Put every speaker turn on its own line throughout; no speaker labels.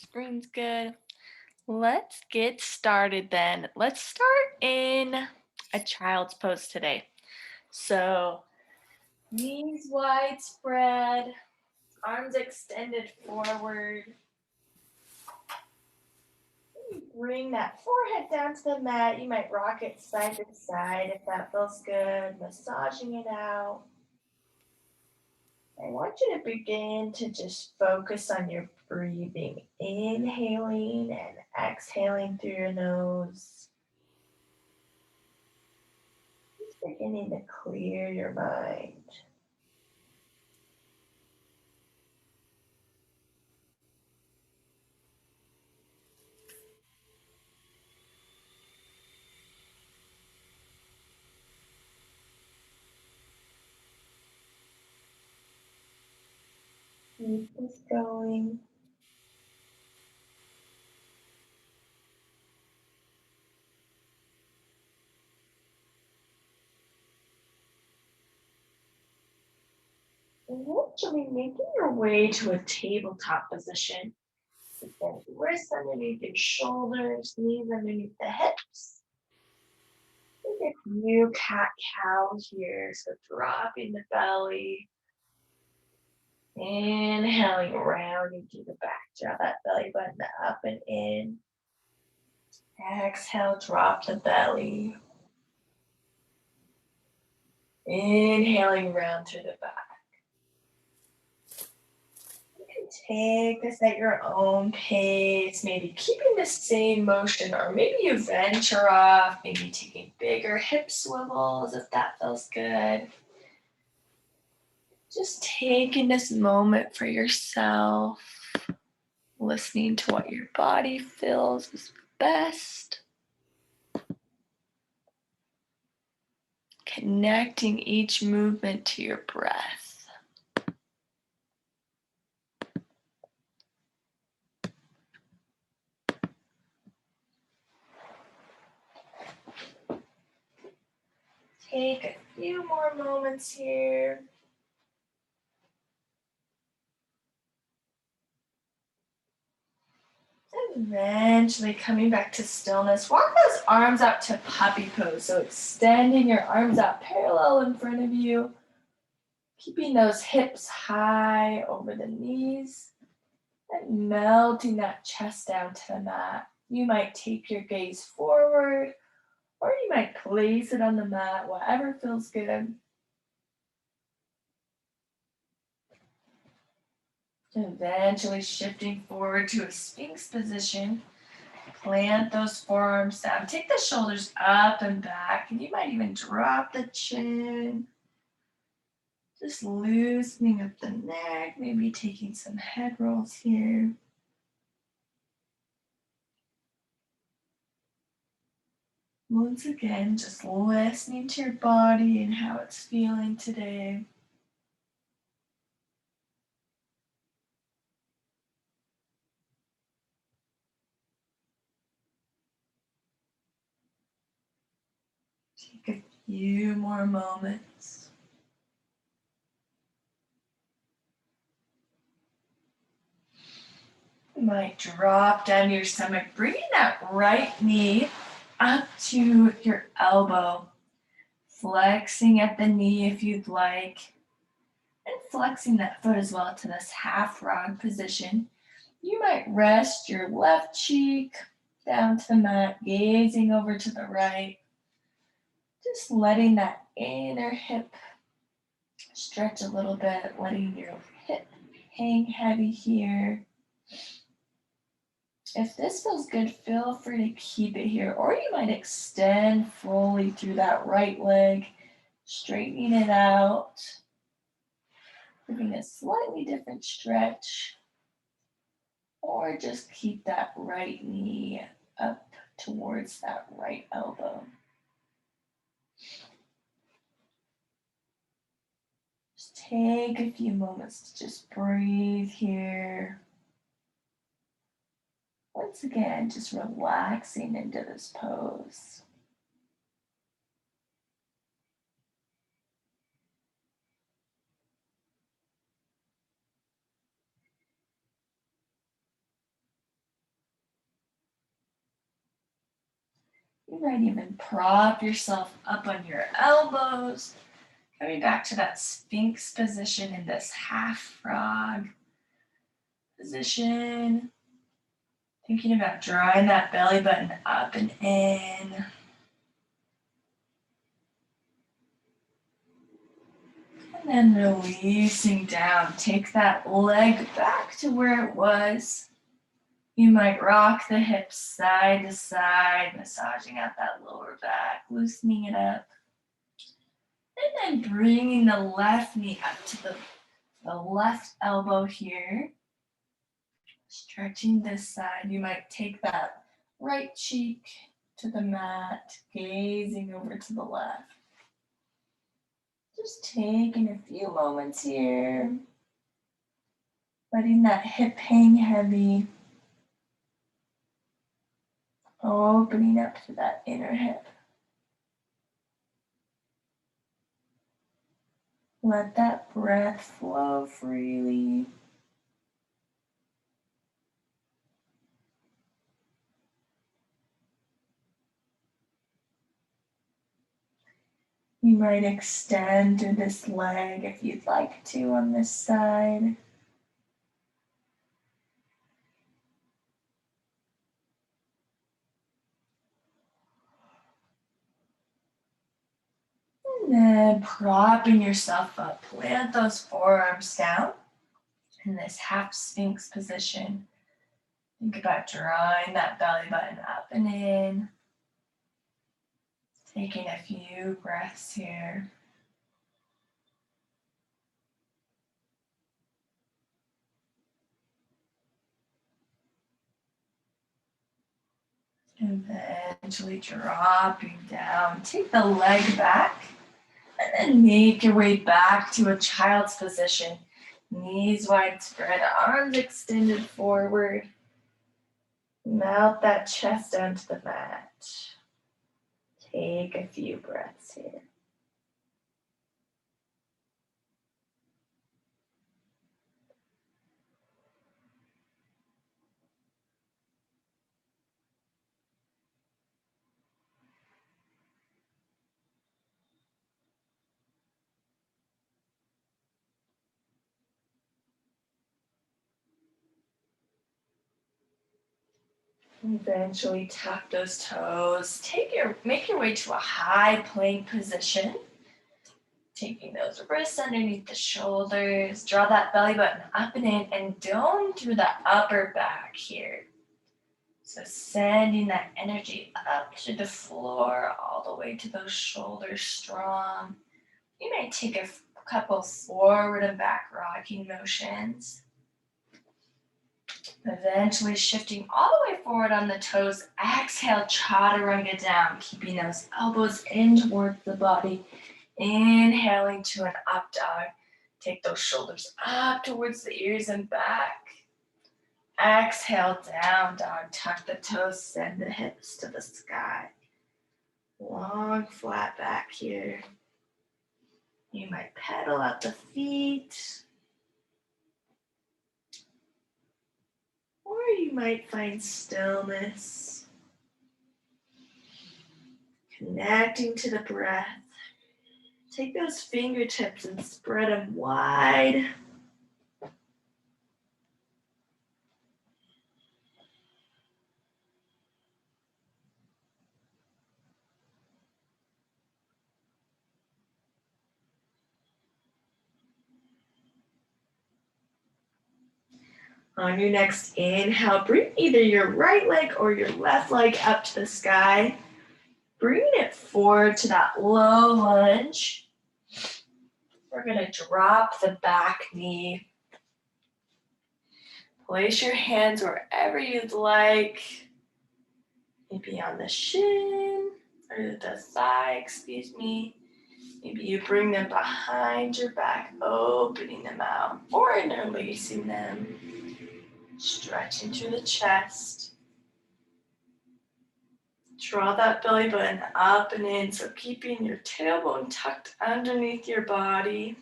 Screen's good. Let's get started then. Let's start in a child's pose today. So, knees wide spread, arms extended forward. Bring that forehead down to the mat. You might rock it side to side if that feels good, massaging it out. I want you to begin to just focus on your breathing, inhaling and exhaling through your nose. Just beginning to clear your mind. Keep this going. Eventually making your way to a tabletop position. Again, wrists underneath your shoulders, knees underneath the hips. Take a few cat cow here. So dropping the belly. Inhaling round into the back. Draw that belly button up and in. Exhale, drop the belly. Inhaling round through the back. You can take this at your own pace, maybe keeping the same motion, or maybe you venture off, maybe taking bigger hip swivels if that feels good. Just taking this moment for yourself, listening to what your body feels is best. Connecting each movement to your breath. Take a few more moments here. And eventually coming back to stillness. Walk those arms out to puppy pose. So extending your arms out parallel in front of you. Keeping those hips high over the knees. And melting that chest down to the mat. You might take your gaze forward, or you might place it on the mat, whatever feels good. Eventually shifting forward to a Sphinx position. Plant those forearms down. Take the shoulders up and back, and you might even drop the chin. Just loosening up the neck, maybe taking some head rolls here. Once again, just listening to your body and how it's feeling today. Take a few more moments. You might drop down your stomach, bringing that right knee up to your elbow. Flexing at the knee if you'd like. And flexing that foot as well to this half rod position. You might rest your left cheek down to the mat, gazing over to the right. Just letting that inner hip stretch a little bit, letting your hip hang heavy here. If this feels good, feel free to keep it here, or you might extend fully through that right leg, straightening it out, giving a slightly different stretch, or just keep that right knee up towards that right elbow. Just take a few moments to just breathe here. Once again, just relaxing into this pose. You might even prop yourself up on your elbows, coming back to that Sphinx position in this half frog position. Thinking about drawing that belly button up and in. And then releasing down. Take that leg back to where it was. You might rock the hips side to side, massaging out that lower back, loosening it up. And then bringing the left knee up to the left elbow here. Stretching this side. You might take that right cheek to the mat, gazing over to the left. Just taking a few moments here. Letting that hip hang heavy. Opening up to that inner hip. Let that breath flow freely. You might extend through this leg if you'd like to on this side. And then propping yourself up, plant those forearms down in this half Sphinx position. Think about drawing that belly button up and in. Taking a few breaths here. And eventually dropping down. Take the leg back and then make your way back to a child's position. Knees wide spread, arms extended forward. Melt that chest onto the mat. Take a few breaths here. Eventually tuck those toes. Make your way to a high plank position. Taking those wrists underneath the shoulders. Draw that belly button up and in and dome through the upper back here. So sending that energy up to the floor, all the way to those shoulders strong. You may take a couple forward and back rocking motions. Eventually shifting all the way forward on the toes. Exhale, chaturanga down, keeping those elbows in towards the body. Inhaling to an up dog. Take those shoulders up towards the ears and back. Exhale, down dog. Tuck the toes, send the hips to the sky. Long, flat back here. You might pedal out the feet. Or you might find stillness. Connecting to the breath. Take those fingertips and spread them wide. On your next inhale, bring either your right leg or your left leg up to the sky. Bring it forward to that low lunge. We're going to drop the back knee. Place your hands wherever you'd like. Maybe on the shin or the thigh, Maybe you bring them behind your back, opening them out or interlacing them. Stretching through the chest. Draw that belly button up and in, so keeping your tailbone tucked underneath your body.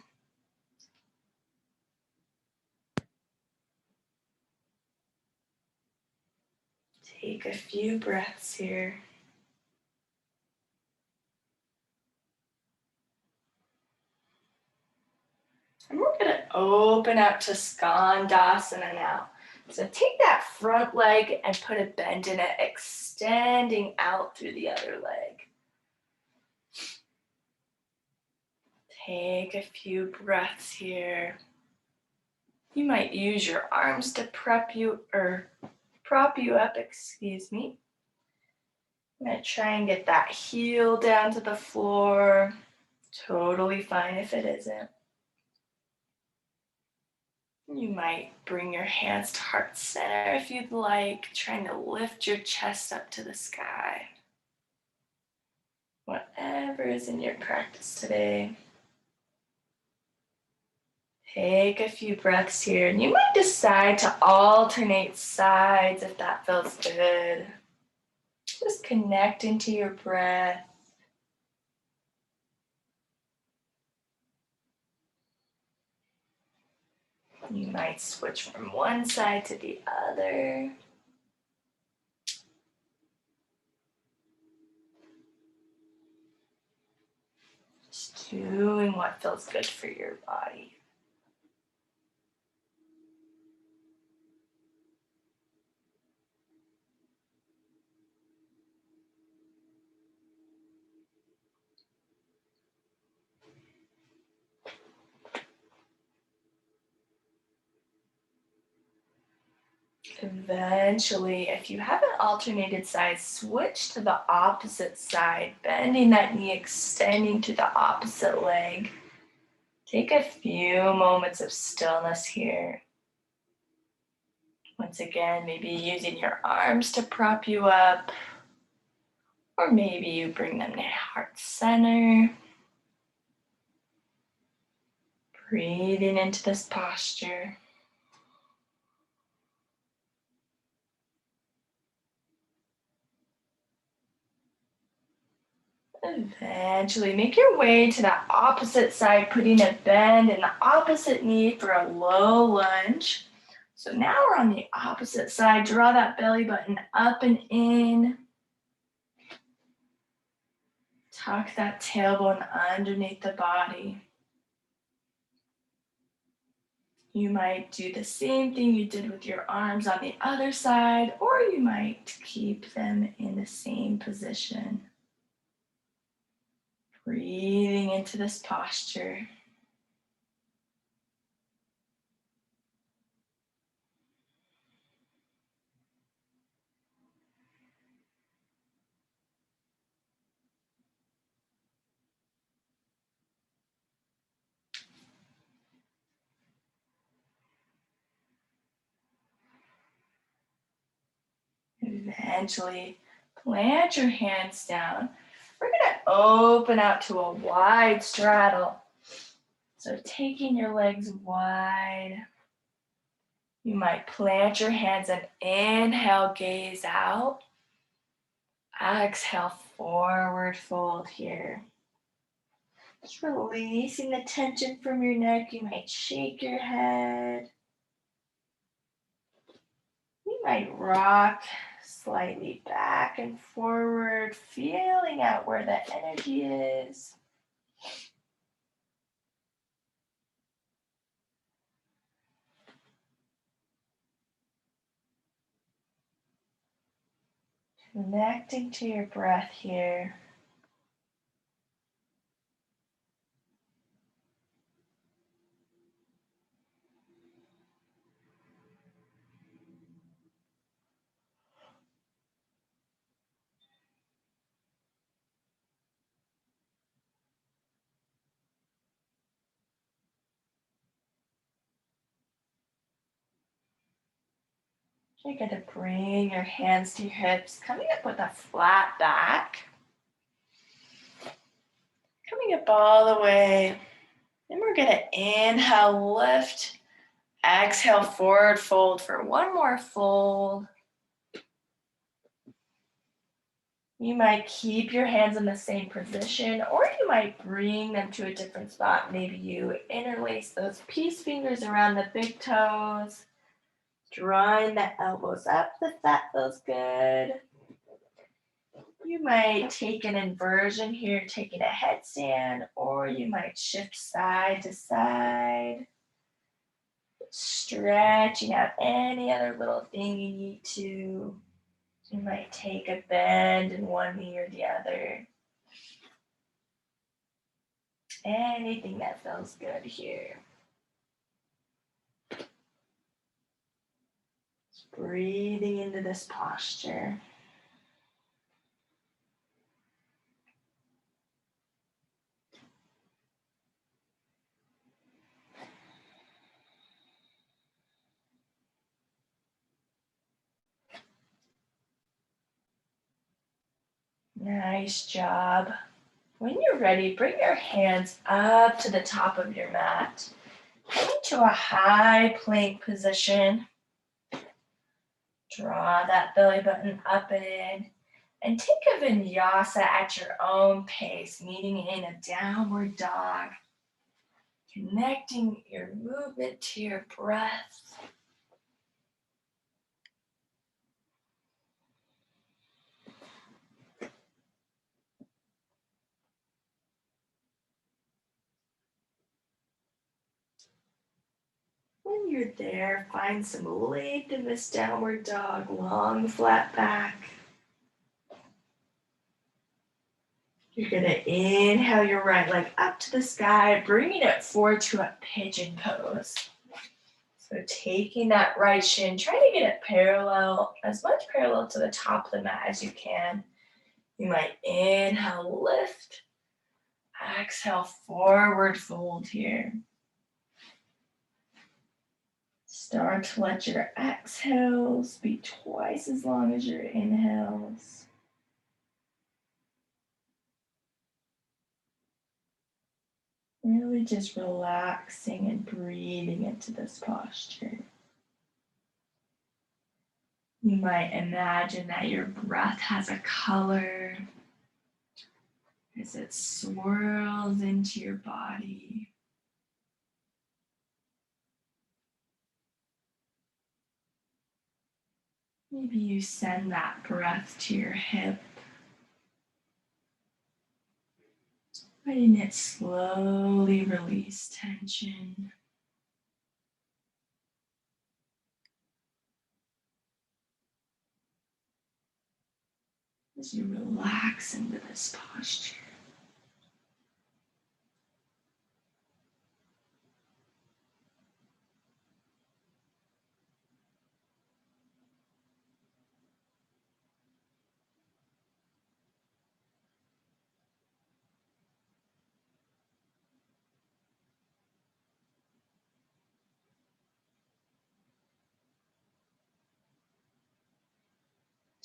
Take a few breaths here. open up to Skandasana now. So take that front leg and put a bend in it, extending out through the other leg. Take a few breaths here. You might use your arms to prop you up, excuse me. I'm gonna try and get that heel down to the floor. Totally fine if it isn't. You might bring your hands to heart center if you'd like, trying to lift your chest up to the sky. Whatever is in your practice today. Take a few breaths here, and you might decide to alternate sides if that feels good. Just connect into your breath. You might switch from one side to the other. Just doing what feels good for your body. Eventually, if you haven't alternated sides, switch to the opposite side, bending that knee, extending to the opposite leg. Take a few moments of stillness here. Once again, maybe using your arms to prop you up, or maybe you bring them to heart center. Breathing into this posture. Eventually, make your way to that opposite side, putting a bend in the opposite knee for a low lunge. So now we're on the opposite side. Draw that belly button up and in. Tuck that tailbone underneath the body. You might do the same thing you did with your arms on the other side, or you might keep them in the same position. Breathing into this posture. Eventually, plant your hands down. We're going to open out to a wide straddle. So taking your legs wide, you might plant your hands and inhale, gaze out. Exhale, forward fold here. Just releasing the tension from your neck. You might shake your head. You might rock slightly back and forward, feeling out where the energy is. Connecting to your breath here. You're going to bring your hands to your hips, coming up with a flat back. Coming up all the way. Then we're going to inhale, lift. Exhale, forward fold for one more fold. You might keep your hands in the same position, or you might bring them to a different spot. Maybe you interlace those peace fingers around the big toes, drawing the elbows up if that feels good. You might take an inversion here, taking a headstand, or you might shift side to side. stretching out any other little thing you need to. You might take a bend in one knee or the other. Anything that feels good here. Just breathing into this posture. Nice job. When you're ready, bring your hands up to the top of your mat. Come into a high plank position. Draw that belly button up and in. And take a vinyasa at your own pace, meeting in a downward dog. Connecting your movement to your breath. When you're there, find some length in this downward dog, long flat back. You're gonna inhale your right leg up to the sky, bringing it forward to a pigeon pose. So taking that right shin, try to get it parallel, as much parallel to the top of the mat as you can. You might inhale, lift. Exhale, forward fold here. Start to let your exhales be twice as long as your inhales. Really just relaxing and breathing into this posture. You might imagine that your breath has a color as it swirls into your body. Maybe you send that breath to your hip, letting it slowly release tension. As you relax into this posture.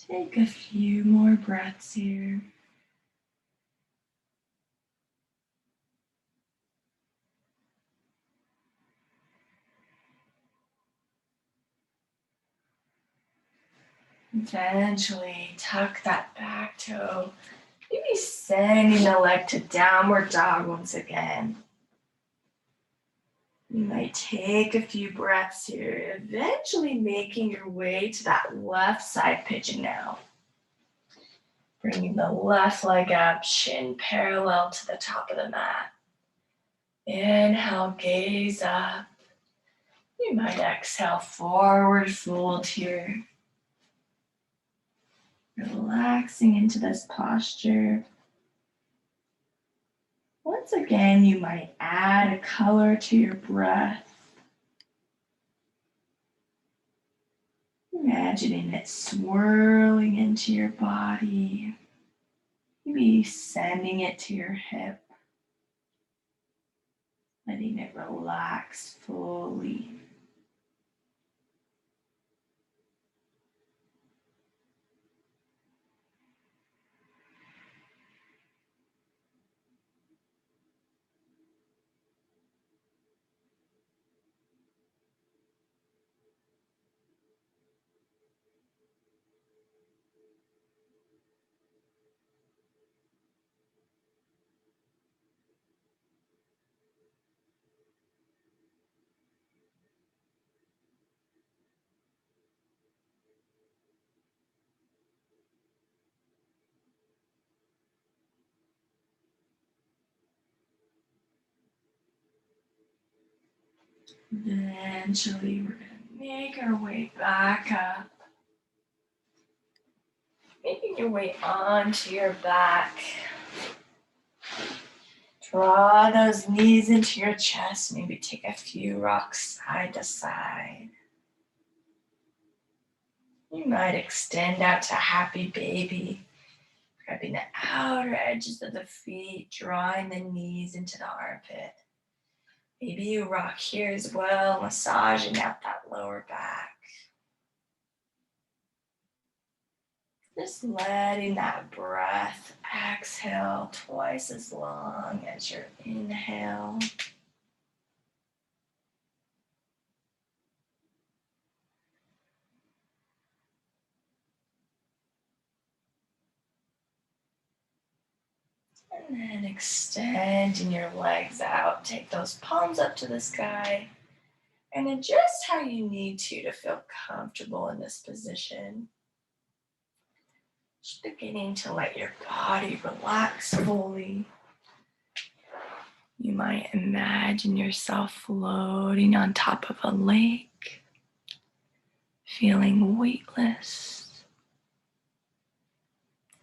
Take a few more breaths here. Eventually, tuck that back toe. Maybe sending the leg to downward dog once again. You might take a few breaths here, eventually making your way to that left side pigeon now. Bringing the left leg up, shin parallel to the top of the mat. Inhale, gaze up. You might exhale, forward fold here. Relaxing into this posture. Once again, you might add a color to your breath. Imagining it swirling into your body. Maybe sending it to your hip. Letting it relax fully. Eventually, we're going to make our way back up, making your way onto your back. Draw those knees into your chest. Maybe take a few rocks side to side. You might extend out to happy baby, grabbing the outer edges of the feet, drawing the knees into the armpit. Maybe you rock here as well, massaging out that lower back. Just letting that breath exhale twice as long as your inhale. And then extending your legs out. Take those palms up to the sky and adjust how you need to feel comfortable in this position. Just beginning to let your body relax fully. You might imagine yourself floating on top of a lake, feeling weightless,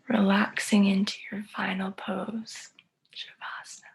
relaxing into your final pose, Shavasana.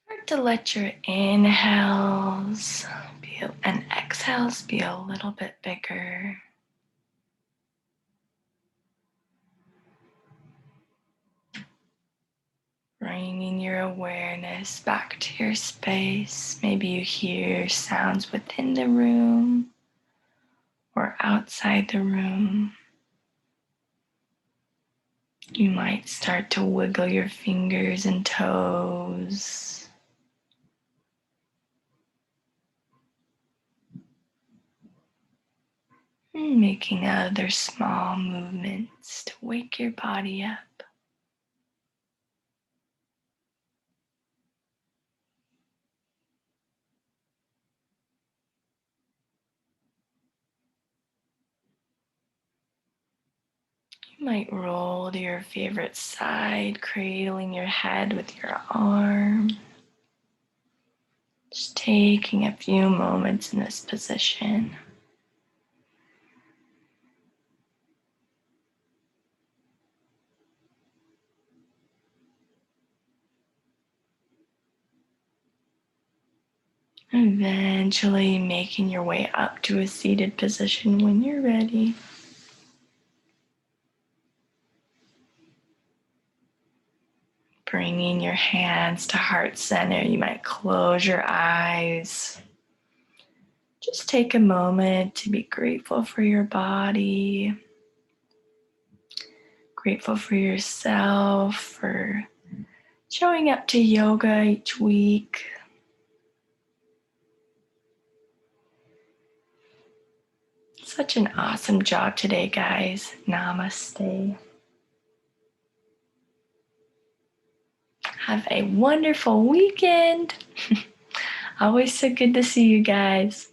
Start to let your inhales and exhales be a little bit bigger. Bringing your awareness back to your space. Maybe you hear sounds within the room or outside the room. You might start to wiggle your fingers and toes. And making other small movements to wake your body up. You might roll to your favorite side, cradling your head with your arm. Just taking a few moments in this position. Eventually making your way up to a seated position when you're ready. Bringing your hands to heart center. You might close your eyes. Just take a moment to be grateful for your body, grateful for yourself, for showing up to yoga each week. Such an awesome job today, guys. Namaste. Have a wonderful weekend. Always so good to see you guys.